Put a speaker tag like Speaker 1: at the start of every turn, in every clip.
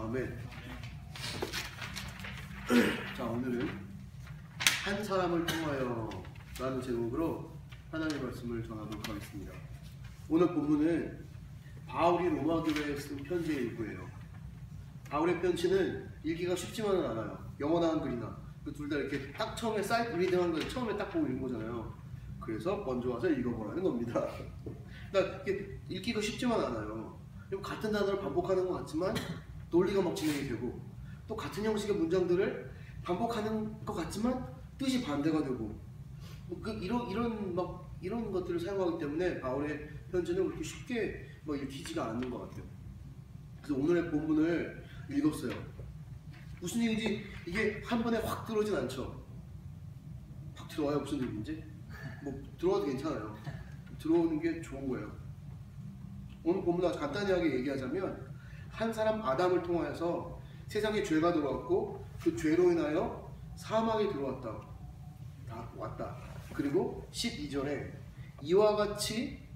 Speaker 1: 아멘. 자, 오늘은 한 사람을 통하여 라는 제목으로 하나님의 말씀을 전하도록 하겠습니다. 오늘 본문은 바울이 로마 교회에 쓴 편지의 일부예요. 바울의 편지는 읽기가 쉽지만은 않아요. 영어나 한글이나 둘 다 이렇게 딱 처음에 사이트 리딩한 걸 처음에 딱 보고 읽는 거잖아요. 그래서 먼저 와서 읽어보라는 겁니다. 그러니까 이게 읽기가 쉽지만 않아요. 같은 단어를 반복하는 것 같지만 논리가 막 진행이 되고, 또 같은 형식의 문장들을 반복하는 것 같지만 뜻이 반대가 되고, 이런 것들을 사용하기 때문에 바울의 편지는 그렇게 쉽게 읽히지가 않는 것 같아요. 그래서 오늘의 본문을 읽었어요. 무슨 얘기인지 이게 한 번에 확 들어오진 않죠. 확 들어와요. 무슨 얘기인지 들어와도 괜찮아요. 들어오는 게 좋은 거예요. 오늘 본문 아주 간단하게 얘기하자면, 한 사람 아담을 통하여서 세상에 죄가 들어왔고, 그 죄로 인하여 사망이 왔다. 그리고 12절에 이와 같이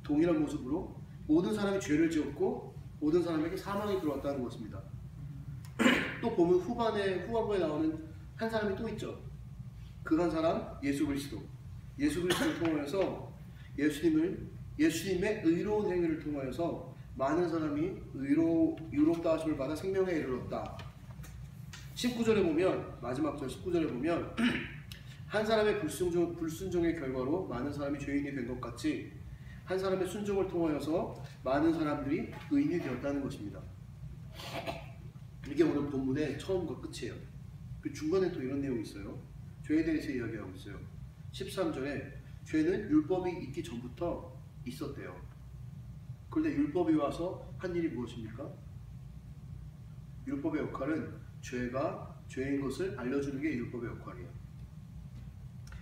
Speaker 1: 동일한 모습으로 모든 사람이 죄를 지었고 모든 사람에게 사망이 들어왔다는 것입니다. 또 보면 후반부에 나오는 한 사람이 또 있죠. 그 한 사람 예수 그리스도를 통하여서 예수님의 의로운 행위를 통하여서 많은 사람이 의롭다 하심을 받아 생명에 이르렀다. 19절에 보면, 마지막 절 19절에 보면 한 사람의 불순종의 결과로 많은 사람이 죄인이 된 것 같이 한 사람의 순종을 통하여서 많은 사람들이 의인이 되었다는 것입니다. 이게 오늘 본문의 처음과 끝이에요. 그 중간에 또 이런 내용이 있어요. 죄에 대해서 이야기하고 있어요. 13절에 죄는 율법이 있기 전부터 있었대요. 그런데 율법이 와서 한 일이 무엇입니까? 율법의 역할은 죄가 죄인 것을 알려주는 게 율법의 역할이에요.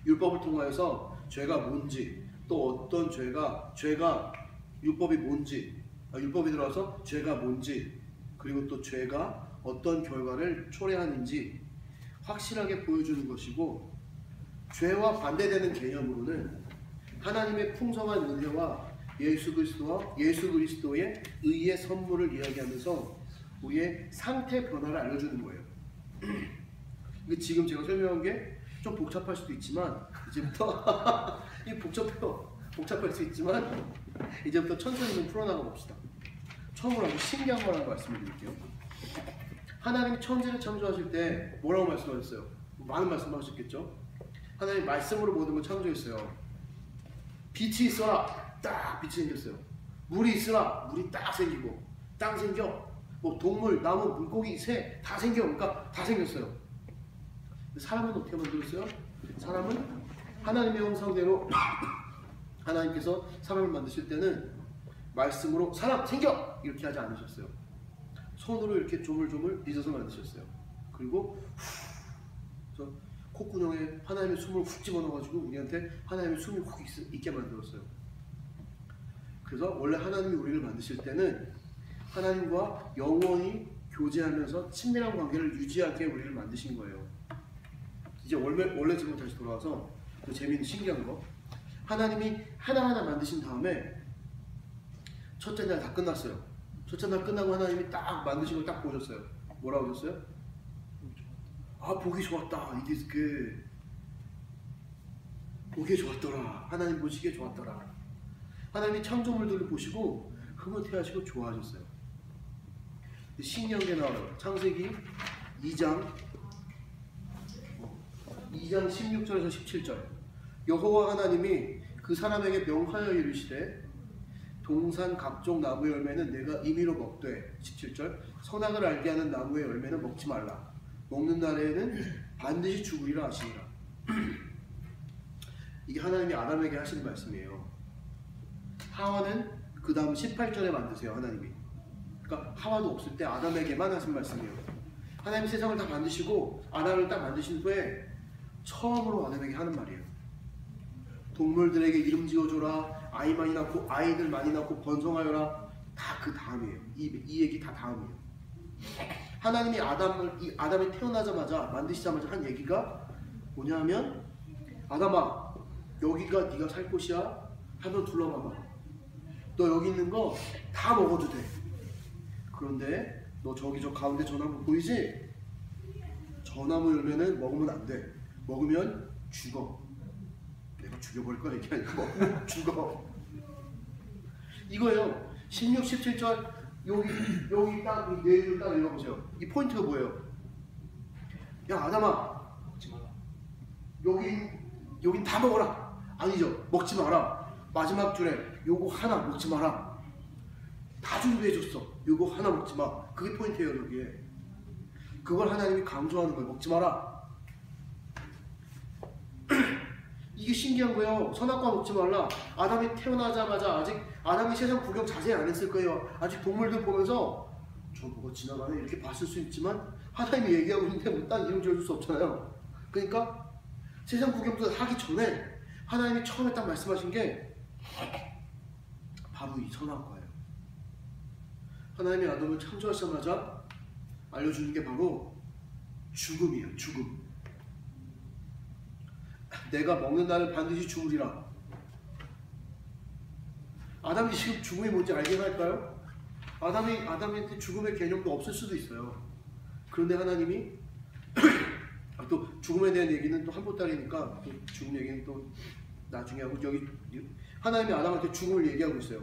Speaker 1: 율법을 통하여서 죄가 뭔지, 또 어떤 죄가 율법이 뭔지, 율법이 들어와서 죄가 뭔지, 그리고 또 죄가 어떤 결과를 초래하는지 확실하게 보여주는 것이고, 죄와 반대되는 개념으로는 하나님의 풍성한 은혜와 예수 그리스도의 의의 선물을 이야기하면서 우리의 상태 변화를 알려주는 거예요. 지금 제가 설명한 게 좀 복잡할 수도 있지만, 이제부터 복잡할 수 있지만 이제부터 천천히 좀 풀어나가 봅시다. 처음으로 아주 신기한 걸 말씀을 드릴게요. 하나님이 천지를 창조하실 때 뭐라고 말씀하셨어요? 많은 말씀하셨겠죠? 하나님 말씀으로 모든 걸 창조했어요. 빛이 있어라, 딱 빛이 생겼어요. 물이 있으라, 물이 딱 생기고, 땅 생겨, 동물, 나무, 물고기, 새 다 생겨. 그러니까 다 생겼어요. 사람은 어떻게 만들었어요? 사람은 하나님의 형상대로 하나님께서 사람을 만드실 때는 말씀으로 사람 생겨! 이렇게 하지 않으셨어요. 손으로 이렇게 조물조물 빚어서 만드셨어요. 그리고 콧구멍에 하나님의 숨을 훅 집어넣어가지고 우리한테 하나님의 숨이 훅 있게 만들었어요. 그래서 원래 하나님이 우리를 만드실 때는 하나님과 영원히 교제하면서 친밀한 관계를 유지하게 우리를 만드신 거예요. 이제 원래 지금 다시 돌아와서 또 재미있는 신기한 거, 하나님이 하나하나 만드신 다음에 첫째 날 다 끝났어요. 첫째 날 끝나고 하나님이 딱 만드신 걸 딱 보셨어요. 뭐라고 하셨어요? 보기 좋았다. 이게 보기에 좋았더라. 하나님 보시기에 좋았더라. 하나님이 창조물들을 보시고 흐뭇해하시고 좋아하셨어요. 신기한 게 나와요. 창세기 2장 16절에서 17절. 여호와 하나님이 그 사람에게 명하여 이르시되 동산 각종 나무의 열매는 내가 임의로 먹되, 17절, 선악을 알게 하는 나무의 열매는 먹지 말라. 먹는 날에는 반드시 죽으리라 하시니라. 이게 하나님이 아담에게 하시는 말씀이에요. 하와는 그 다음 18절에 만드세요. 하나님이. 그러니까 하와도 없을 때 아담에게만 하신 말씀이에요. 하나님이 세상을 다 만드시고 아담을 딱 만드신 후에 처음으로 아담에게 하는 말이에요. 동물들에게 이름 지어줘라. 아이들 많이 낳고 번성하여라. 다 그 다음이에요. 이 얘기 다 다음이에요. 하나님이 아담이 태어나자마자 만드시자마자 한 얘기가 뭐냐면, 아담아, 여기가 네가 살 곳이야. 한번 둘러봐봐. 너 여기 있는 거 다 먹어도 돼. 그런데 너 저기 저 가운데 전나무 보이지? 전나무 열매는 먹으면 안 돼. 먹으면 죽어. 내가 죽여버릴 거야 이게 아니고 먹으면 죽어. 이거예요. 16, 17절 여기 딱 네 줄 딱 읽어보세요. 이 포인트가 뭐예요? 야 아담아, 여긴 다 먹어라. 아니죠. 먹지 마라. 마지막 줄에 요거 하나 먹지 마라. 다 준비해줬어. 요거 하나 먹지 마. 그게 포인트예요 여기에. 그걸 하나님이 강조하는 거예요. 먹지 마라. 이게 신기한 거예요. 선악과 먹지 말라. 아담이 태어나자마자 아직 아담이 세상 구경 자세히 안 했을 거예요. 아직 동물들 보면서 저 뭐가 지나가네 이렇게 봤을 수 있지만 하나님이 얘기하고 있는데 뭐 딴 이름 지어줄 수 없잖아요. 그러니까 세상 구경도 하기 전에 하나님이 처음에 딱 말씀하신 게 바로 이 선악과예요. 하나님이 아담을 창조하자마자 알려주는 게 바로 죽음이에요. 죽음. 내가 먹는 날은 반드시 죽으리라. 아담이 지금 죽음이 뭔지 알긴 할까요? 아담한테 죽음의 개념도 없을 수도 있어요. 그런데 하나님이 또 죽음에 대한 얘기는 또 한보따리니까 또 죽음 얘기는 또 나중에 하고 여기 하나님이 아담한테 죽음을 얘기하고 있어요.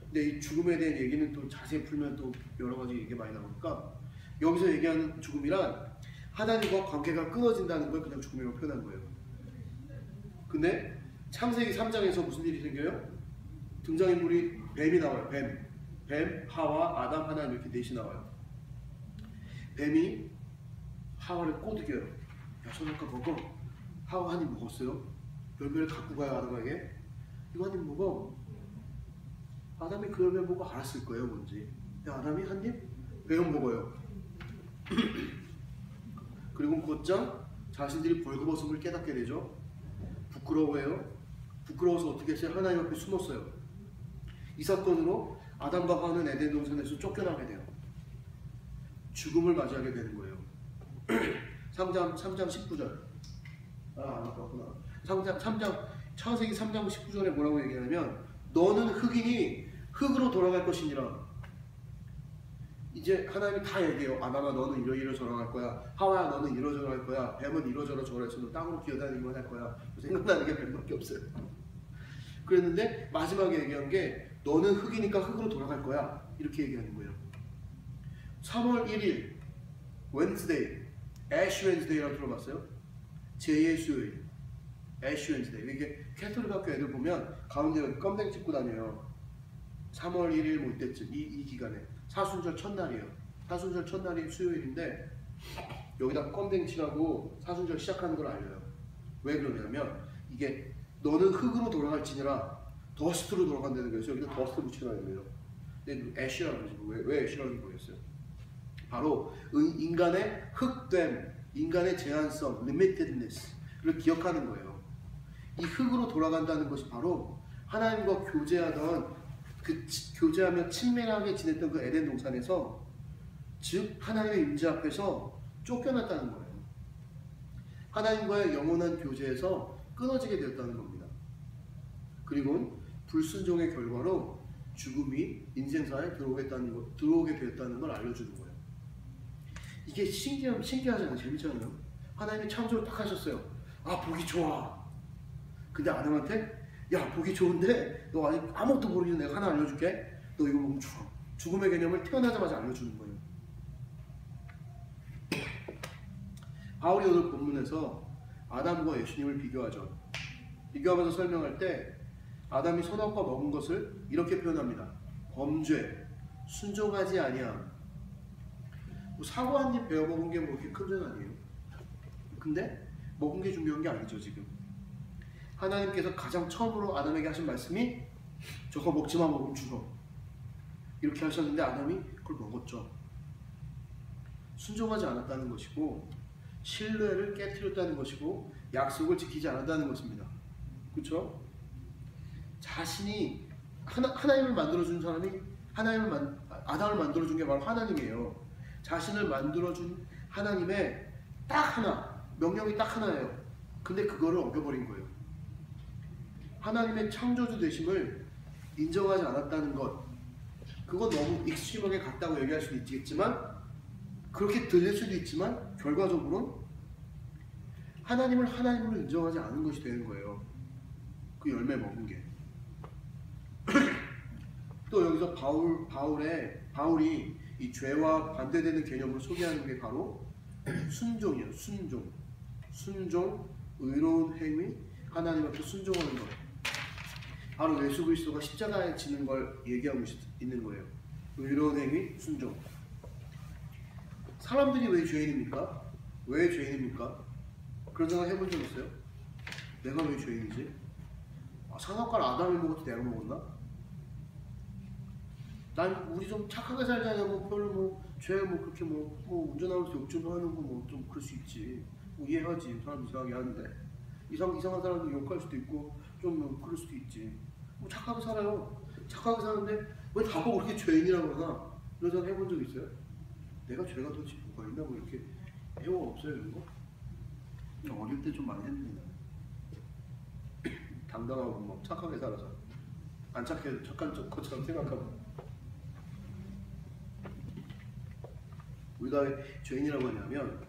Speaker 1: 근데 이 죽음에 대한 얘기는 또 자세히 풀면 또 여러 가지 얘기 많이 나오니까 여기서 얘기하는 죽음이란 하나님과 관계가 끊어진다는 걸 그냥 죽음이라고 표현한 거예요. 근데 창세기 3장에서 무슨 일이 생겨요? 등장인물이 뱀이 나와요. 뱀, 하와, 아담, 하나님 이렇게 넷이 나와요. 뱀이 하와를 꼬드겨요. 야, 선악과 먹어. 하와 한 입 먹었어요. 열매를 갖고 가요 아담에게. 이거 한 입 먹어. 아담이 그 열매 보고 알았을 거예요 뭔지. 야, 아담이 한 입 뱀 먹어요. 그리고 곧장 자신들이 벌거벗음을 깨닫게 되죠. 부끄러워해요. 부끄러워서 어떻게 했어요? 하나님 앞에 숨었어요. 이 사건으로 아담과 하와는 에덴 동산에서 쫓겨나게 돼요. 죽음을 맞이하게 되는 거예요. 3장 19절. 맞구나. 3장 창세기 3장 19절에 뭐라고 얘기하냐면 너는 흑인이 흙으로 돌아갈 것이니라. 이제 하나님이 다 얘기해요. 아담아 너는 이러저러 할 거야. 하와야 너는 이러저러 할 거야. 뱀은 이러저러 저러해서 너 땅으로 기어다니기만 할 거야. 생각나는 게 뱀밖에 없어요. 그랬는데 마지막에 얘기한 게 너는 흙이니까 흙으로 돌아갈 거야. 이렇게 얘기하는 거예요. 3월 1일 웬스데이, 애쉬 웬스데이라고 들어봤어요? 제2의 수요일, 애쉬 웬스데이. 이게 캐톨릭 학교 애들 보면 가운데 껌댕 찍고 다녀요. 3월 1일 뭐 이때쯤 이 기간에 사순절 첫날이에요. 사순절 첫날이 수요일인데 여기다 껌댕 칠하고 사순절 시작하는 걸 알려요. 왜 그러냐면 이게 너는 흙으로 돌아갈지니라 더스트로 돌아간다는 거예요. 여기다 더스트 붙이라는 거예요. 근데 애쉬라고 그러지. 왜 애쉬라고 모르겠어요. 바로 인간의 흙됨, 인간의 제한성, limitedness를 기억하는 거예요. 이 흙으로 돌아간다는 것이 바로 하나님과 교제하던 교제하며 친밀하게 지냈던 그 에덴 동산에서 즉 하나님의 임재 앞에서 쫓겨났다는 거예요. 하나님과의 영원한 교제에서 끊어지게 되었다는 겁니다. 그리고 불순종의 결과로 죽음이 인생사에 들어오게 되었다는 걸 알려주는 거예요. 이게 신기하잖아요. 재밌잖아요. 하나님이 창조를 딱 하셨어요. 아 보기 좋아. 근데 아담한테 야 보기 좋은데 너 아직 아무것도 모르는 내가 하나 알려줄게. 너 이거 보면 죽어. 죽음의 개념을 태어나자마자 알려주는 거예요. 바울이 오늘 본문에서 아담과 예수님을 비교하죠. 비교하면서 설명할 때 아담이 선악과 먹은 것을 이렇게 표현합니다. 범죄, 순종하지 아니함. 뭐 사과 한 입 베어 먹은 게 뭐 그렇게 큰 죄는 아니에요. 근데 먹은 게 중요한 게 아니죠 지금. 하나님께서 가장 처음으로 아담에게 하신 말씀이 저거 먹지 마 먹으면 죽어. 이렇게 하셨는데 아담이 그걸 먹었죠. 순종하지 않았다는 것이고 신뢰를 깨뜨렸다는 것이고 약속을 지키지 않았다는 것입니다. 그렇죠? 자신이 하나님을 만들어준 사람이 아담을 만들어준 게 바로 하나님이에요. 자신을 만들어준 하나님의 딱 하나, 명령이 딱 하나예요. 근데 그거를 어겨버린 거예요. 하나님의 창조주 되심을 인정하지 않았다는 것, 그건 너무 익스트림하게 같다고 얘기할 수는 있겠지만 그렇게 들릴 수도 있지만 결과적으로는 하나님을 하나님으로 인정하지 않은 것이 되는 거예요. 그 열매 먹은 게. 또 여기서 바울이 이 죄와 반대되는 개념을 소개하는 게 바로 순종이에요. 순종, 의로운 행위, 하나님 앞에 순종하는 것. 바로 예수 그리스도가 십자가에 지는 걸 얘기하고 있는 거예요. 의로운 행위, 순종. 사람들이 왜 죄인입니까? 왜 죄인입니까? 그런 생각 해본 적 있어요? 내가 왜 죄인이지? 상악과를 아담이 먹었지 내가 먹었나? 난 우리 좀 착하게 살자냐고 별로 죄 그렇게 운전하면서 욕 좀 하는 거 좀 그럴 수 있지. 이해하지. 사람 이상하게 하는데 이상한 사람도 욕할 수도 있고 좀 그럴 수도 있지. 착하게 살아요. 착하게 사는데 왜 다 보고 그렇게 죄인이라고 그러나? 이런 생각 해본 적 있어요? 내가 죄가 도대체 뭐가 있나 이렇게 해본 없어요 이런 거? 어릴 때 좀 많이 했는데 당당하고 착하게 살아서 안 착해도 착한 것처럼 생각하고. 우리가 왜 죄인이라고 하냐면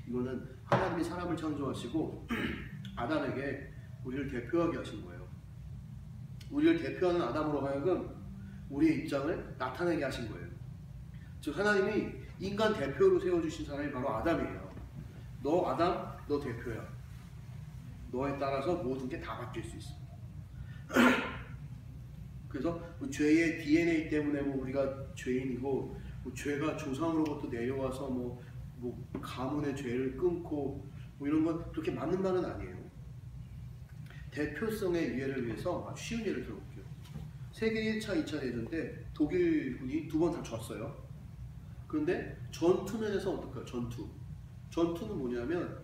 Speaker 1: 이거는 하나님이 사람을 창조하시고 아담에게 우리를 대표하게 하신 거예요. 우리를 대표하는 아담으로 하여금 우리의 입장을 나타내게 하신 거예요. 즉 하나님이 인간 대표로 세워주신 사람이 바로 아담이에요. 너 아담, 너 대표야. 너에 따라서 모든 게 다 바뀔 수 있어. 그래서 죄의 DNA 때문에 우리가 죄인이고 죄가 조상으로부터 내려와서 가문의 죄를 끊고 이런 건 그렇게 맞는 말은 아니에요. 대표성의 이해를 위해서 아주 쉬운 예를 들어볼게요. 세계 1차, 2차 대전 때 독일군이 2번 다 졌어요. 그런데 전투면에서 어떨까요? 전투는 뭐냐면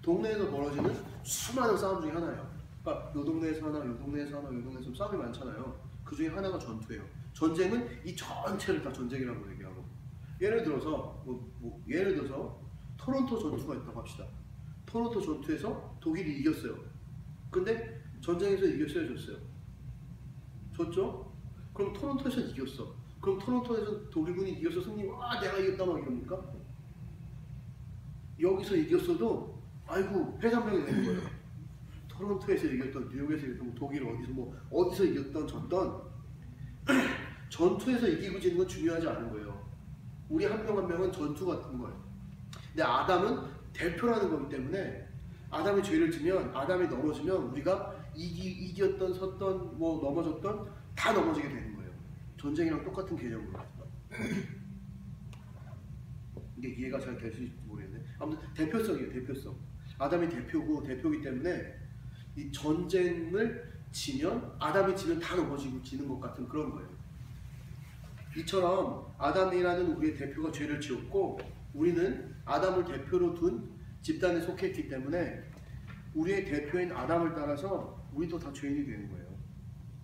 Speaker 1: 동네에서 벌어지는 수많은 싸움 중에 하나예요. 그러니까 요 동네에서 하나, 요 동네에서 하나, 요 동네에서 싸움이 많잖아요. 그 중에 하나가 전투예요. 전쟁은 이 전체를 다 전쟁이라고 얘기하고. 예를 들어서 토론토 전투가 있다고 합시다. 토론토 전투에서 독일이 이겼어요. 근데 전쟁에서 이겼어요, 졌어요? 졌죠? 그럼 토론토에서 이겼어. 그럼 토론토에서 독일군이 이겨서 승리, 내가 이겼다 막 이럽니까? 여기서 이겼어도 아이고 패잔병이 되는 거예요. 토론토에서 이겼던, 뉴욕에서 이겼던, 독일 어디서 이겼던 졌던 전투에서 이기고 지는 건 중요하지 않은 거예요. 우리 한 명 한 명은 전투 같은 거예요. 근데 아담은 대표라는 거기 때문에 아담이 죄를 지면, 아담이 넘어지면 우리가 이겼던, 섰던, 넘어졌던 다 넘어지게 되는 거예요. 전쟁이랑 똑같은 개념으로. 이게 이해가 잘 될 수 있을지 모르겠네. 아무튼 대표성이에요. 대표성. 아담이 대표이기 때문에 이 전쟁을 지면 아담이 지면 다 넘어지고 지는 것 같은 그런 거예요. 이처럼 아담이라는 우리의 대표가 죄를 지었고 우리는 아담을 대표로 둔 집단에 속했기 때문에 우리의 대표인 아담을 따라서 우리도 다 죄인이 되는 거예요.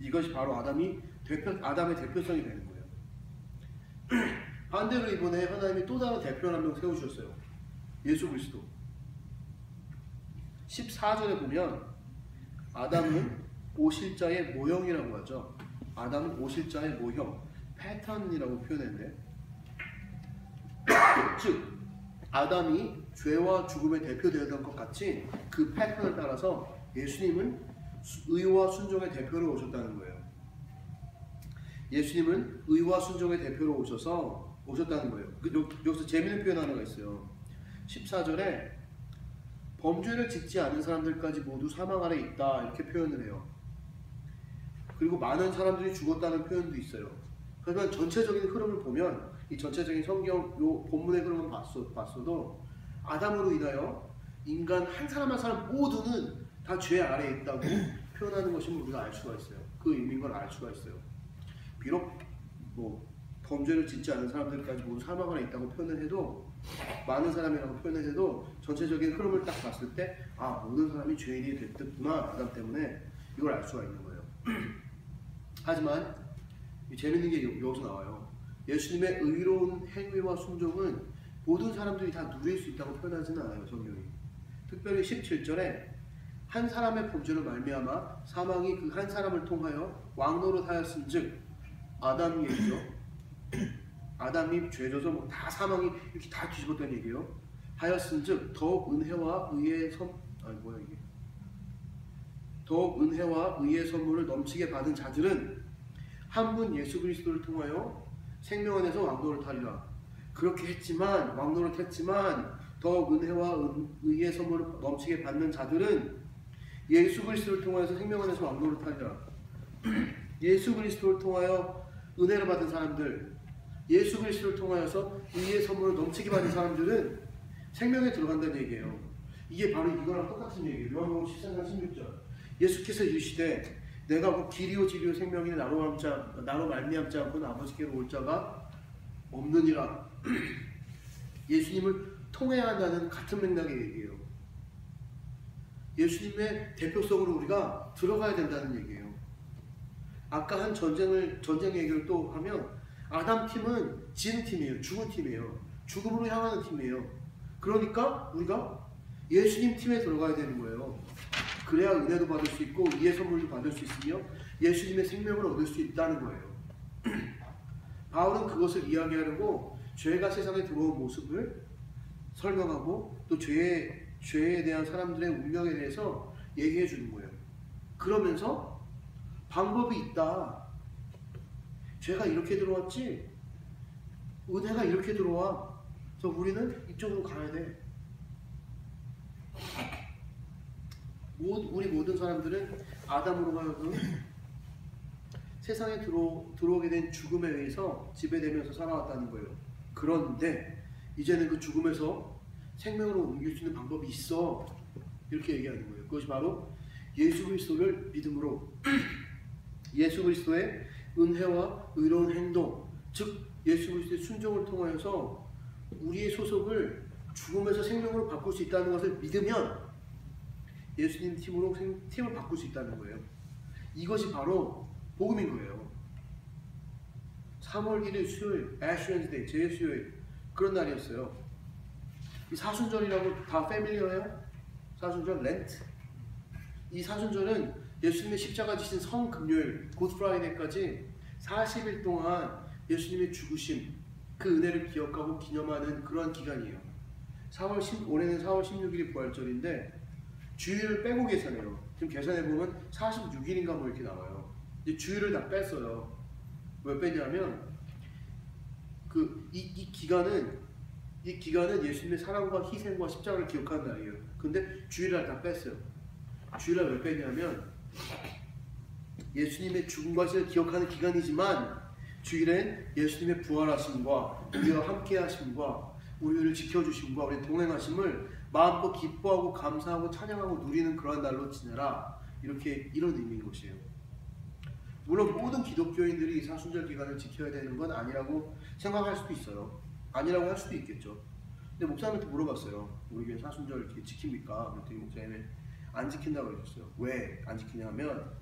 Speaker 1: 이것이 바로 아담의 대표성이 되는 거예요. 반대로 이번에 하나님이 또 다른 대표 한 명 세우셨어요. 예수 그리스도. 14절에 보면 아담은 오실자의 모형이라고 하죠. 아담은 오실자의 모형, 패턴이라고 표현했는데 즉 아담이 죄와 죽음의 대표되었던 것 같이 그 패턴을 따라서 예수님은 의와 순종의 대표로 오셨다는 거예요. 예수님은 의와 순종의 대표로 오셨다는 거예요. 여기서 재미있는 표현 하나가 있어요. 14절에 범죄를 짓지 않은 사람들까지 모두 사망 아래 있다 이렇게 표현을 해요. 그리고 많은 사람들이 죽었다는 표현도 있어요. 그러면 전체적인 흐름을 보면 이 전체적인 성경 요 본문의 흐름을 봤어도 아담으로 인하여 인간 한 사람 한 사람 모두는 다 죄 아래에 있다고 표현하는 것임을 우리가 알 수가 있어요. 그 의미인 걸 알 수가 있어요. 비록 범죄를 짓지 않은 사람들까지 모두 사망 아래 있다고 표현을 해도 많은 사람이라고 표현을 해도 전체적인 흐름을 딱 봤을 때 모든 사람이 죄인이 됐구나 아담 때문에 이걸 알 수가 있는 거예요. 하지만 재밌는 게 여기서 나와요. 예수님의 의로운 행위와 순종은 모든 사람들이 다 누릴 수 있다고 표현하지는 않아요. 성경이. 특별히 17절에 한 사람의 범죄로 말미암아 사망이 그 한 사람을 통하여 왕노릇하였은즉 아담이 얘기죠. 아담이 죄져서 뭐 다 사망이 이렇게 다 뒤집었다는 얘기예요. 하였은즉 더욱 은혜와 의의 더욱 은혜와 의의 선물을 넘치게 받은 자들은 한 분 예수 그리스도를 통하여 생명 안에서 왕노를 타리라. 그렇게 했지만 왕노를 했지만 더욱 은혜와 의의 선물을 넘치게 받는 자들은 예수 그리스도를 통하여서 생명 안에서 왕노를 타리라. 예수 그리스도를 통하여 은혜를 받은 사람들, 예수 그리스도를 통하여서 의의 선물을 넘치게 받은 사람들은 생명에 들어간다는 얘기예요. 이게 바로 이거랑 똑같은 얘기예요. 요한복음 14장 16절. 예수께서 이르시되 내가 곧 길이요 진리요 생명이 나로 말미암지 않고는 아버지께로 올 자가 없느니라. 예수님을 통해야 한다는 같은 맥락의 얘기예요. 예수님의 대표성으로 우리가 들어가야 된다는 얘기예요. 아까 한 전쟁 얘기를 또 하면 아담 팀은 지는 팀이에요. 죽은 팀이에요. 죽음으로 향하는 팀이에요. 그러니까 우리가 예수님 팀에 들어가야 되는 거예요. 그래야 은혜도 받을 수 있고 의의 선물도 받을 수 있으며 예수님의 생명을 얻을 수 있다는 거예요. 바울은 그것을 이야기하려고 죄가 세상에 들어온 모습을 설명하고 또 죄에 대한 사람들의 운명에 대해서 얘기해 주는 거예요. 그러면서 방법이 있다. 죄가 이렇게 들어왔지, 은혜가 이렇게 들어와. 그래서 우리는 이쪽으로 가야 돼. 우리 모든 사람들은 아담으로 하여금 세상에 들어오게 된 죽음에 의해서 지배되면서 살아왔다는 거예요. 그런데 이제는 그 죽음에서 생명으로 옮길 수 있는 방법이 있어. 이렇게 얘기하는 거예요. 그것이 바로 예수 그리스도를 믿음으로 예수 그리스도의 은혜와 의로운 행동, 즉 예수 그리스도의 순종을 통하여서 우리의 소속을 죽음에서 생명으로 바꿀 수 있다는 것을 믿으면 예수님 팀을 바꿀 수 있다는 거예요. 이것이 바로 복음인 거예요. 3월 1일 수요일, 애쉬 웬즈데이, 제 수요일, 그런 날이었어요. 이 사순절이라고 다 패밀리어예요? 사순절, 렌트. 이 사순절은 예수님의 십자가 지신 성금요일, 굿 프라이데이까지 40일 동안 예수님의 죽으심, 그 은혜를 기억하고 기념하는 그런 기간이에요. 올해는 4월 16일이 부활절인데 주일을 빼고 계산해요. 지금 계산해보면 46일인가 뭐 이렇게 나와요. 이제 주일을 다 뺐어요. 왜 뺐냐면 이 기간은 예수님의 사랑과 희생과 십자가를 기억하는 날이에요. 근데 주일날 다 뺐어요. 주일날 왜 뺐냐면 예수님의 죽음과 희생을 기억하는 기간이지만 주일엔 예수님의 부활하심과 우리와 함께 하심과 우리를 지켜주심과 우리 동행하심을 마음껏 기뻐하고 감사하고 찬양하고 누리는 그러한 날로 지내라. 이런 의미인 것이에요. 물론 모든 기독교인들이 사순절 기간을 지켜야 되는 건 아니라고 생각할 수도 있어요. 아니라고 할 수도 있겠죠. 근데 목사님한테 물어봤어요. 우리 교회 사순절 이렇게 지킵니까? 그랬더니 목사님이 안 지킨다고 그러셨어요. 왜 안 지키냐면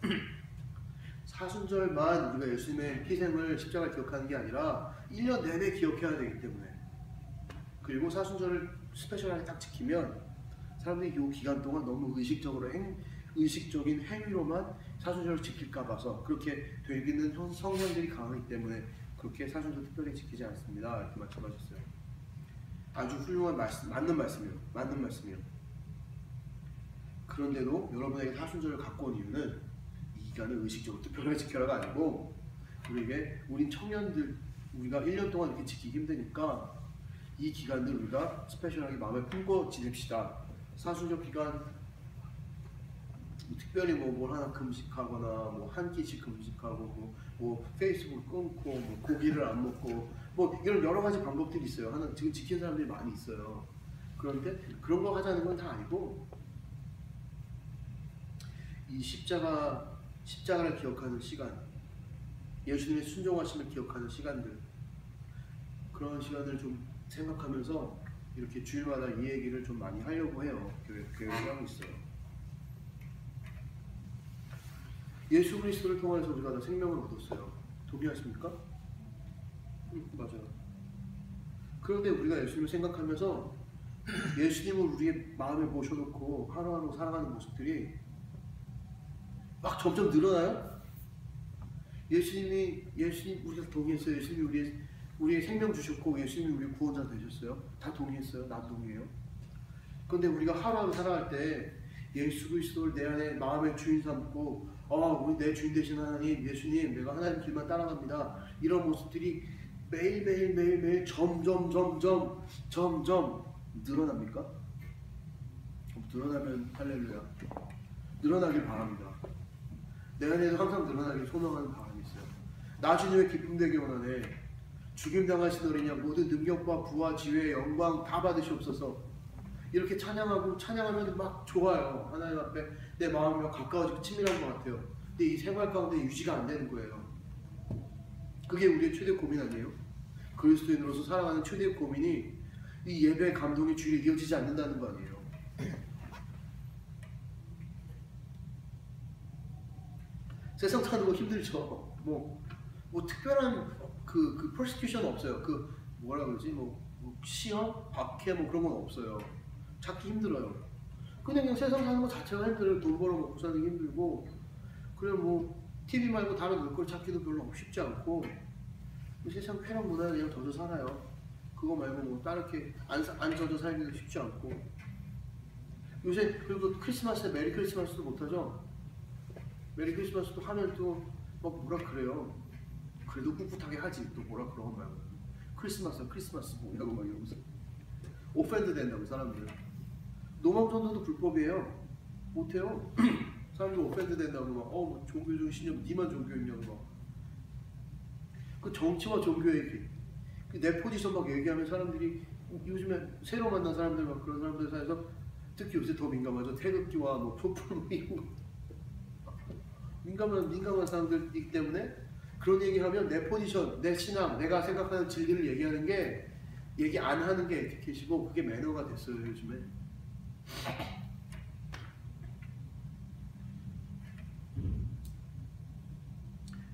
Speaker 1: 사순절만 우리가 예수님의 희생을 십자가를 기억하는 게 아니라 1년 내내 기억해야 되기 때문에. 그리고 사순절을 스페셜하게 딱 지키면 사람들이 이 기간 동안 너무 의식적인 행위로만 사순절을 지킬까 봐서 그렇게 되기는 성향들이 강하기 때문에 그렇게 사순절 특별히 지키지 않습니다. 이렇게 말씀하셨어요. 아주 훌륭한 맞는 말씀이에요. 그런데도 여러분에게 사순절을 갖고 온 이유는 이 기간을 의식적으로 특별하게 지켜라가 아니고 우린 청년들, 우리가 1년 동안 이렇게 지키기 힘드니까 이 기간을 우리가 스페셜하게 마음에 품고 지냅시다. 사순절 기간 특별히 뭘 하나 금식하거나 뭐 한 끼씩 금식하고 뭐 페이스북 끊고 뭐 고기를 안 먹고 뭐 이런 여러 가지 방법들이 있어요. 지금 지키는 사람들이 많이 있어요. 그런데 그런 거 하자는 건 다 아니고 이 십자가를 기억하는 시간, 예수님의 순종하심을 기억하는 시간들, 그런 시간을 좀 생각하면서 이렇게 주일마다 이 얘기를 좀 많이 하려고 해요. 교회를 하고 있어요. 예수 그리스도를 통해서 우리가 다 생명을 얻었어요. 동의하십니까? 맞아요. 그런데 우리가 예수님을 생각하면서 예수님을 우리의 마음에 모셔놓고 하루하루 살아가는 모습들이 막 점점 늘어나요? 예수님 우리가 동의했어요. 예수님이 우리의 우리의 생명 주셨고 예수님이 우리 구원자 되셨어요. 다 동의했어요. 나도 동의해요. 그런데 우리가 하루하루 살아갈 때 예수 그리스도를 내 안에 마음의 주인 삼고 우리 내 주인 되신 하나님, 예수님, 내가 하나님 길만 따라갑니다. 이런 모습들이 매일 점점 늘어납니까? 늘어나면 할렐루야. 늘어나길 바랍니다. 내 안에도 항상 늘어나길 소망하는 바람이 있어요. 나 주님의 기쁨 되기 원하네. 죽임당하신 어린 양 모든 능력과 부와 지혜, 영광 다 받으시옵소서. 이렇게 찬양하면 막 좋아요. 하나님 앞에 내 마음이 가까워지고 친밀한 것 같아요. 근데 이 생활 가운데 유지가 안 되는 거예요. 그게 우리의 최대 고민 아니에요? 그리스도인으로서 살아가는 최대 고민이 이 예배의 감동의 줄이 이어지지 않는다는 거 아니에요? 세상 사는 거 힘들죠. 뭐 특별한 그 퍼시큐션 없어요. 그 뭐라 그러지? 뭐 시험, 박해 뭐 그런 건 없어요. 찾기 힘들어요. 그냥 세상 사는 거 자체가 힘들어요. 돈 벌어 먹고 사는 게 힘들고, 그래 뭐 TV 말고 다른 놀거리 찾기도 별로 쉽지 않고, 세상 쾌락 문화에 그냥 젖어 살아요. 그거 말고 뭐 다르게 안 젖어 살기도 쉽지 않고. 요새 그리고 크리스마스에 메리 크리스마스도 못하죠. 메리 크리스마스도 하면 또 막 뭐라 그래요. 그래도 꿋꿋하게 하지. 또 뭐라 그러고 말고 크리스마스 뭐냐고 막 이러면서 오펜드 된다고 사람들. 노망전도도 불법이에요. 못해요. 사람들 오펜드 된다고 막 뭐 종교적 신념 니만 종교 있냐고 막. 그 정치와 종교 얘기, 내 포지션 막 얘기하면 사람들이 요즘에 새로 만난 사람들 막 그런 사람들 사이에서 특히 요새 더 민감하죠. 태극기와 뭐 촛불 뭐 이런 거. 민감한 사람들이기 때문에 그런 얘기하면 내 포지션, 내 신앙, 내가 생각하는 진리를 얘기하는 게 얘기 안 하는 게 에티켓이고 그게 매너가 됐어요 요즘에.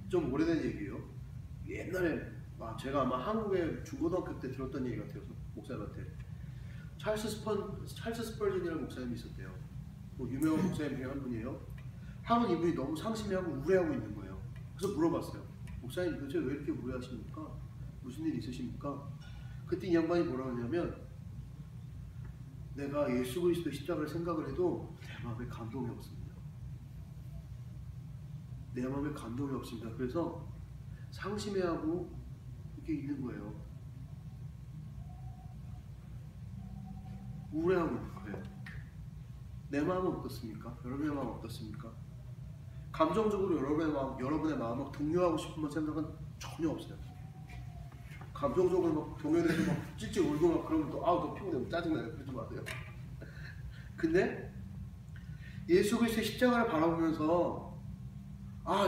Speaker 1: 좀 오래된 얘기예요. 옛날에 제가 아마 한국에 중고등학교 때 들었던 얘기 같아요. 목사님한테 찰스 스펄전이라는 목사님이 있었대요. 뭐 유명한 목사님 중에 한 분이에요. 하면 이분이 너무 상심해하고 우울해하고 있는 거예요. 그래서 물어봤어요. 목사님 도대체 왜 이렇게 우울해하십니까? 무슨 일 있으십니까? 그때 이 양반이 뭐라고 하냐면, 내가 예수 그리스도의 십자가를 생각을 해도 내 마음에 감동이 없습니다. 내 마음에 감동이 없습니다. 그래서 상심해하고 이렇게 있는 거예요. 우울해하고 있는 거예요. 내 마음은 어떻습니까? 여러분의 마음은 어떻습니까? 감정적으로 여러분의 마음을 동요하고 싶은 생각은 전혀 없어요. 감정적으로 막 동요돼서 막 찔찔 울고 막 그러면 또 너 피곤해 짜증나요. 그러지 마세요. 근데 예수 그리스도의 십자가를 바라보면서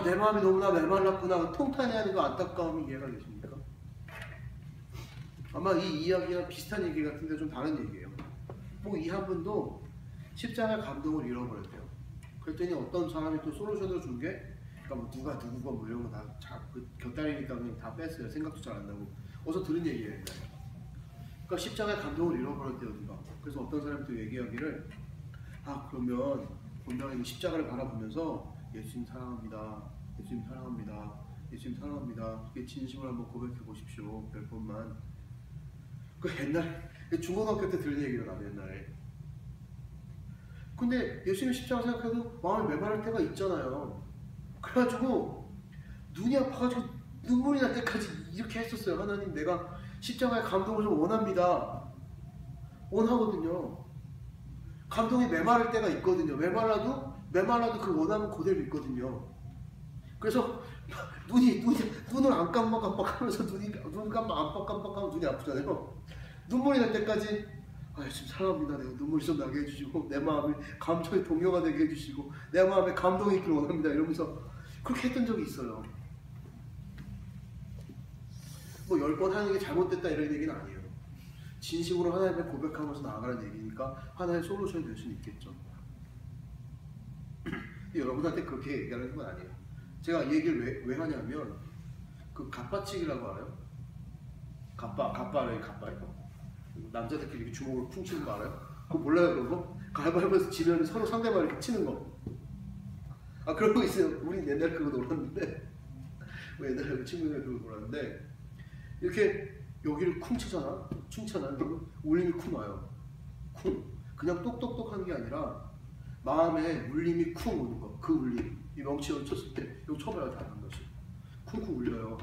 Speaker 1: 내 마음이 너무나 메말랐구나 통탄해하는 그 안타까움이 이해가 되십니까? 아마 이 이야기랑 비슷한 얘기 같은데 좀 다른 얘기예요. 뭐 이 한 분도 십자가의 감동을 잃어버렸대요. 그랬더니 어떤 사람이 또 솔루션을 준 게, 그러니까 뭐 누가 누구가 뭐 이런 거 다 곁다리니까 그냥 다 뺐어요. 생각도 잘 안 나고. 어서 들은 얘기예요. 그러니까 십자가의 감동을 잃어버렸대요 누가. 그래서 어떤 사람이 또 얘기하기를, 그러면 본당에 십자가를 바라보면서 예수님 사랑합니다, 예수님 사랑합니다, 예수님 사랑합니다, 이게 진심을 한번 고백해 보십시오. 몇 번만. 그 옛날 중고등학교 때 들은 얘기가 나요 옛날에. 근데 예수님 십자가 생각해도 마음이 메마를 때가 있잖아요. 그래가지고 눈이 아파가지고 눈물이 날 때까지 이렇게 했었어요. 하나님, 내가 십자가의 감동을 좀 원합니다. 원하거든요. 감동이 메마를 때가 있거든요. 메말라도 그 원하는 그대로 있거든요. 그래서 눈을 안 깜빡깜빡하면서 눈 깜빡깜빡하면 눈이 아프잖아요. 눈물이 날 때까지 예수님 사랑합니다. 내가 눈물이 좀 나게 해주시고 내 마음이 감정의 동요가 되게 해주시고 내 마음에 감동이 있기를 원합니다. 이러면서 그렇게 했던 적이 있어요. 뭐 10번 하는 게 잘못됐다 이런 얘기는 아니에요. 진심으로 하나님의 고백하면서 나아가는 얘기니까 하나의 솔루션이 될 수는 있겠죠. 여러분한테 그렇게 얘기하는 건 아니에요. 제가 이 얘기를 왜 하냐면, 그 갑바치기라고 알아요? 갑바래요. 남자들끼리 이렇게 주먹으로 쿵 치는 거 알아요? 그거 몰라요 그런 거? 가위바위보에서 지면 서로 상대방 이렇게 치는 거. 그런 거 있어요. 우리 옛날에 그거 놀았는데, 옛날에 친구들이 그거 놀았는데, 이렇게 여기를 쿵 치잖아. 춤잖아. 그러면 울림이 쿵 와요. 쿵. 그냥 똑똑똑 하는 게 아니라 마음에 울림이 쿵 오는 거. 그 울림. 이 명치를 쳤을 때 이거 쳐봐요. 다 한 번씩. 쿵쿵 울려요.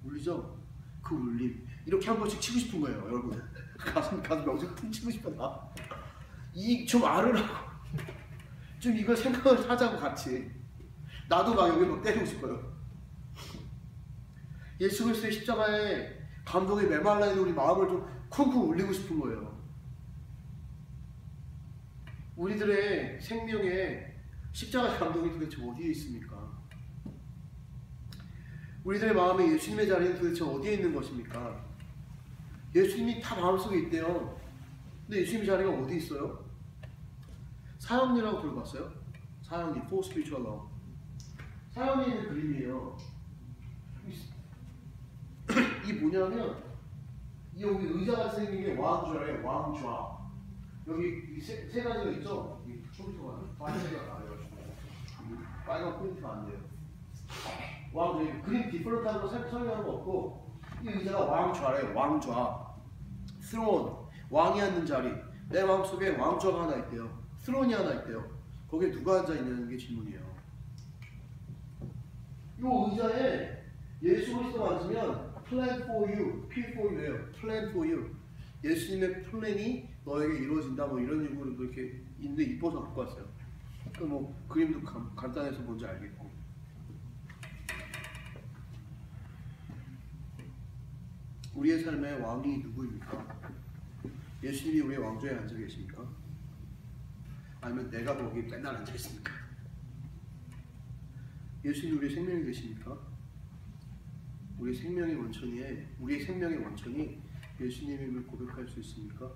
Speaker 1: 울리죠? 그 울림. 이렇게 한 번씩 치고 싶은 거예요, 여러분. 가슴 명치 쿵 치고 싶어 나. 이 좀 알으라고. 좀 이걸 생각을 하자고 같이. 나도 막 여기 막 때리고 싶어요. 예수 그리스도의 십자가에 감동에 메말라 있는 우리 마음을 좀 쿵쿵 울리고 싶은 거예요. 우리들의 생명에 십자가의 감동이 도대체 어디에 있습니까? 우리들의 마음에 예수님의 자리는 도대체 어디에 있는 것입니까? 예수님이 다 마음속에 있대요. 근데 예수님의 자리가 어디 있어요? 사형리라고 들어봤어요? 사형리, For Spiritual Law. 사형리는 그림이에요. 이 뭐냐면 여기 의자가 생긴 게 왕좌예요. 왕좌. 여기 세 가지가 있죠. 이 컴퓨터가 빨간색이 안 돼요. 빨간 포인트가 안 돼요. 왕좌. 그림 디폴트하고 설명하는 거 없고 이 의자가 왕좌래요. 왕좌. 스론. 왕이 앉는 자리. 내 마음속에 왕좌가 하나 있대요. 스론이 하나 있대요. 거기에 누가 앉아 있냐는 게 질문이에요. 이 의자에 예수 그리스도가 앉으면 Plan for you, P for you예요. Plan for you. 예수님의 플랜이 너에게 이루어진다 뭐 이런 식으로 이렇게 있는데 이뻐서 갖고 왔어요. 그 뭐 그림도 간단해서 뭔지 알겠고. 우리의 삶의 왕이 누구입니까? 예수님이 우리의 왕좌에 앉아 계십니까? 아니면 내가 거기 맨날 앉아 있습니까? 예수님이 우리의 생명이 되십니까? 우리의 생명의 원천이 예수님임을 고백할 수 있습니까?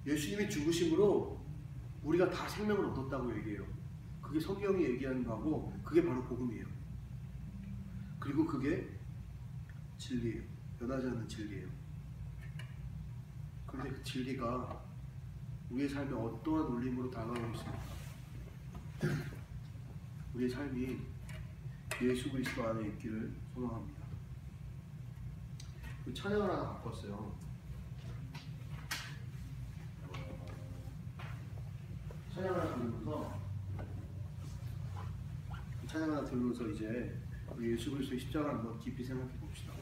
Speaker 1: 예수님이 죽으심으로 우리가 다 생명을 얻었다고 얘기해요. 그게 성경이 얘기하는 거고 그게 바로 복음이에요. 그리고 그게 진리예요. 변하지 않는 진리예요. 그런데 그 진리가 우리의 삶에 어떠한 울림으로 다가오고 있습니까? 우리의 삶이 예수 그리스도 안에 있기를 소망합니다. 그 찬양을 하나 갖고 왔어요. 찬양을 하나 들으면서 이제 우리 예수 그리스도의 십자가를 한번 깊이 생각해 봅시다.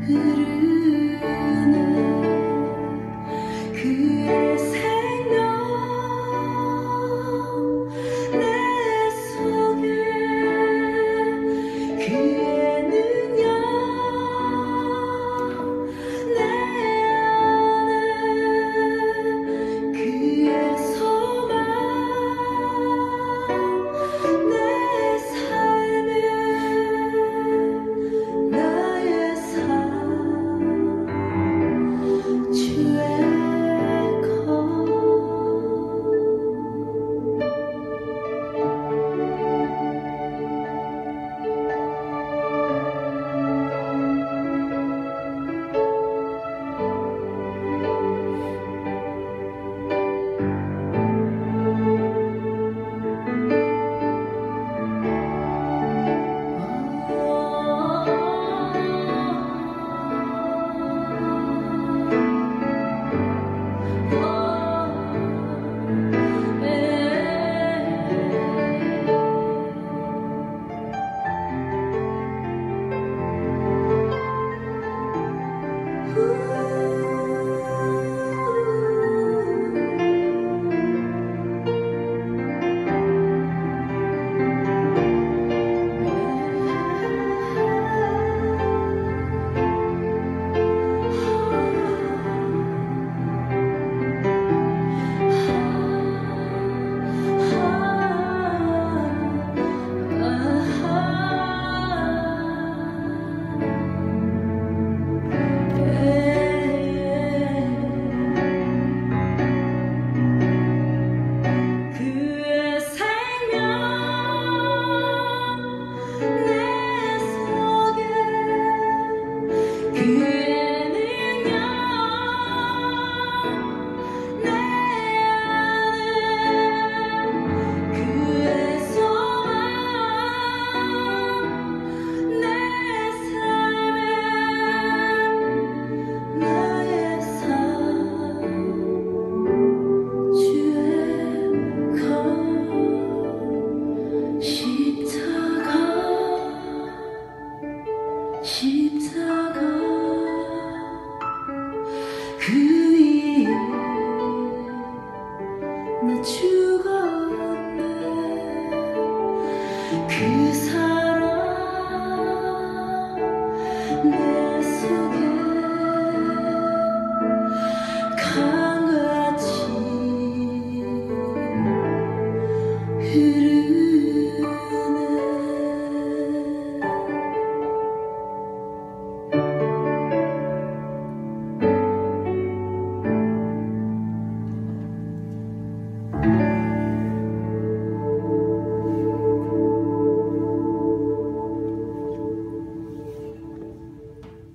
Speaker 2: 흐르 십자가 그 위에 나 죽었네. 그 사랑 내 속에 강같이 흐르네.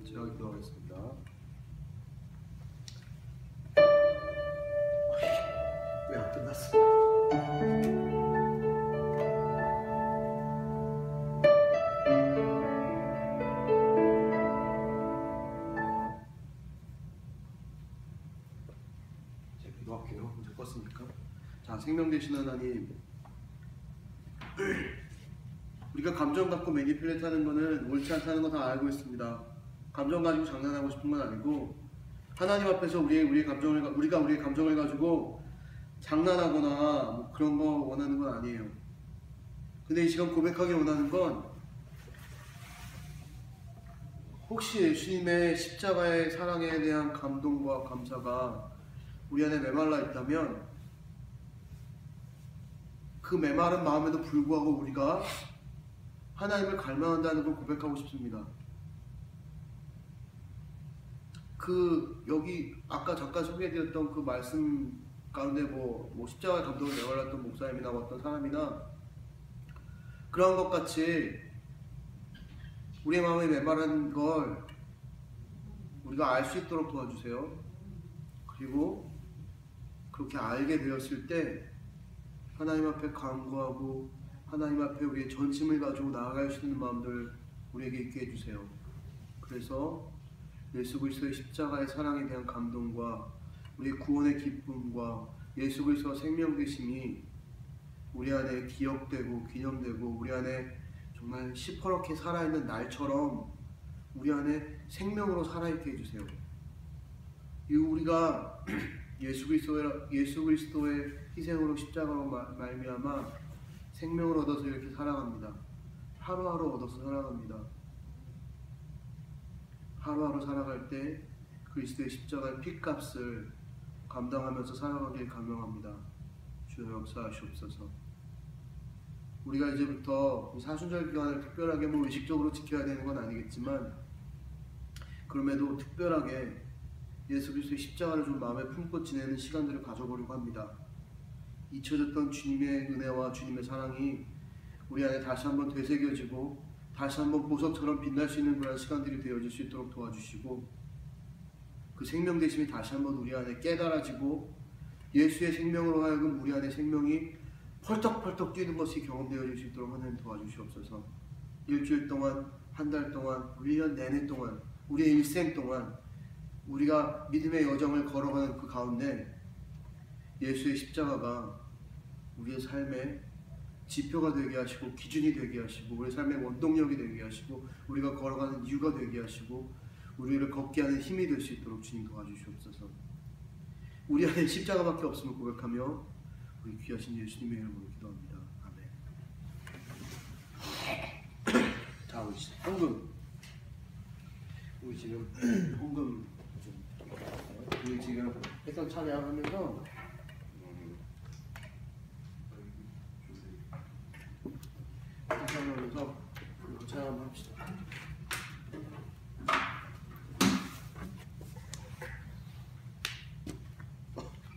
Speaker 1: 제가 기도하겠습니다. 왜 안 끝났어? 제가 기도할게요. 이제 껐으니까. 자, 생명 되신 하나님, 우리가 감정 갖고 매니플레이트 하는 거는 옳지 않다는 거 다 알고 있습니다. 감정 가지고 장난하고 싶은 건 아니고, 하나님 앞에서 우리의 감정을, 우리가 우리의 감정을 가지고 장난하거나 뭐 그런 거 원하는 건 아니에요. 근데 이 시간 고백하기 원하는 건, 혹시 예수님의 십자가의 사랑에 대한 감동과 감사가 우리 안에 메말라 있다면, 그 메마른 마음에도 불구하고 우리가 하나님을 갈망한다는 걸 고백하고 싶습니다. 여기 아까 잠깐 소개해드렸던 그 말씀 가운데 뭐 십자가의 감동을 메말랐던 목사님이나 어떤 사람이나 그런 것 같이 우리의 마음에 메마른 걸 우리가 알 수 있도록 도와주세요. 그리고 그렇게 알게 되었을 때 하나님 앞에 간구하고 하나님 앞에 우리의 전심을 가지고 나아갈 수 있는 마음들 우리에게 있게 해주세요. 그래서 예수 그리스도의 십자가의 사랑에 대한 감동과 우리의 구원의 기쁨과 예수 그리스도가 생명 되심이 우리 안에 기억되고 기념되고 우리 안에 정말 시퍼렇게 살아있는 날처럼 우리 안에 생명으로 살아있게 해주세요. 우리가 예수 그리스도의 희생으로 십자가로 말미암아 생명을 얻어서 이렇게 살아갑니다. 하루하루 얻어서 살아갑니다. 하루하루 살아갈 때 그리스도의 십자가의 핏값을 감당하면서 살아가길 감명합니다. 주여 역사하시옵소서. 우리가 이제부터 사순절 기간을 특별하게 의식적으로 지켜야 되는 건 아니겠지만, 그럼에도 특별하게 예수 그리스도의 십자가를 좀 마음에 품고 지내는 시간들을 가져보려고 합니다. 잊혀졌던 주님의 은혜와 주님의 사랑이 우리 안에 다시 한번 되새겨지고 다시 한번 보석처럼 빛날 수 있는 그런 시간들이 되어질 수 있도록 도와주시고, 그 생명 되심이 다시 한번 우리 안에 깨달아지고 예수의 생명으로 하여금 우리 안에 생명이 펄떡펄떡 뛰는 것이 경험되어질 수 있도록 하나님 도와주시옵소서. 일주일 동안, 한 달 동안, 1년 내내 동안, 우리의 일생 동안 우리가 믿음의 여정을 걸어가는 그 가운데 예수의 십자가가 우리의 삶의 지표가 되게 하시고 기준이 되게 하시고 우리의 삶의 원동력이 되게 하시고 우리가 걸어가는 이유가 되게 하시고 우리를 걷게 하는 힘이 될 수 있도록 주님 도와주시옵소서. 우리 안에 십자가밖에 없음을 고백하며 우리 귀하신 예수님의 이름으로 기도합니다. 아멘. 자, 우리 헌금. 우리 지금 헌금 우리 지금 해성 찬양하면서 찬양하면서 찬양 한번 합시다.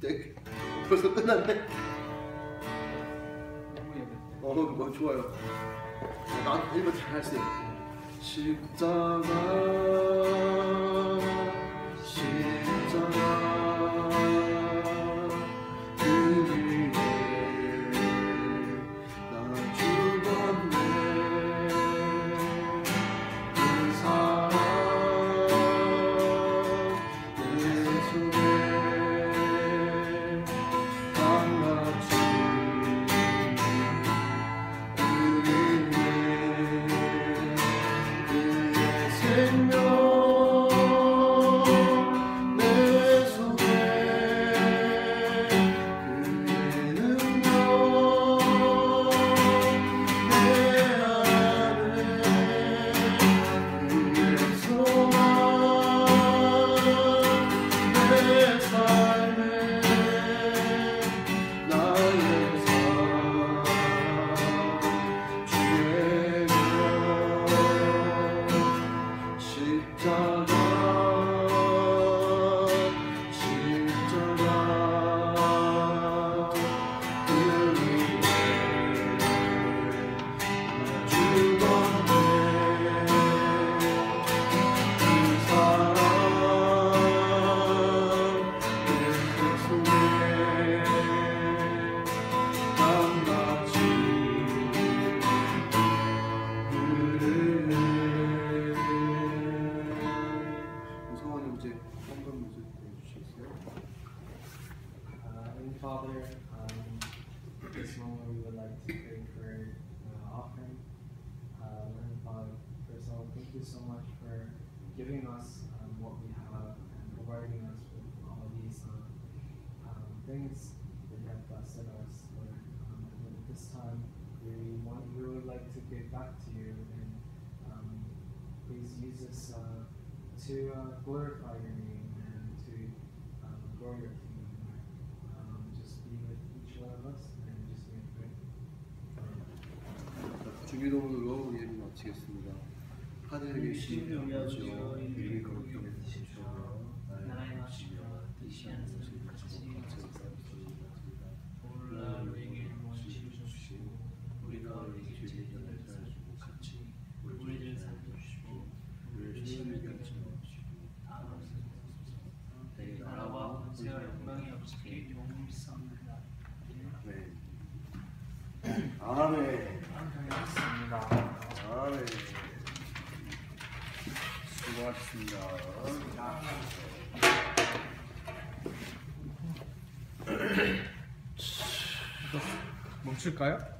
Speaker 1: 네, 벌써 끝났네. 뭐 좋아요. 나도 일본 잘 할 수 있어. 십자가 그 내 속에 그의 능력 내 안에 그의 소망 내 삶에 나의 삶 주의 십자가 그 위에 죽었네 그 사랑 내 속에 한가지 성원님 이제 한번 문제 보여주시겠어요?
Speaker 3: Heavenly Father, this moment we would like to pray for offering. Heavenly Father, first of all, thank you so much for giving us what we have and providing us with all these things that you have blessed us, Lord. And at this time, we would like to give back to you, and please use this to glorify your name and to grow your kingdom. Just be with each one of us and just make it
Speaker 1: 주기도문으로 우리 예배 마치겠습니다. 하늘에 계신 아버지여 이름이 거룩히 여겨주시옵소서. 나라의 나시며 뜻이 하늘에서 같이 오늘날 우리에게 원치 주시고 우리가 우리에게 죄를 사주고 같이 우리를 살려주시고 우리를 시험에 하지 마시고 내 나라와 권세와 영광이 없으게 용입사옵나이다. 네. 아멘.
Speaker 3: 하겠습니다.
Speaker 1: 아멘. 수고하셨습니다.
Speaker 3: 멈출까요?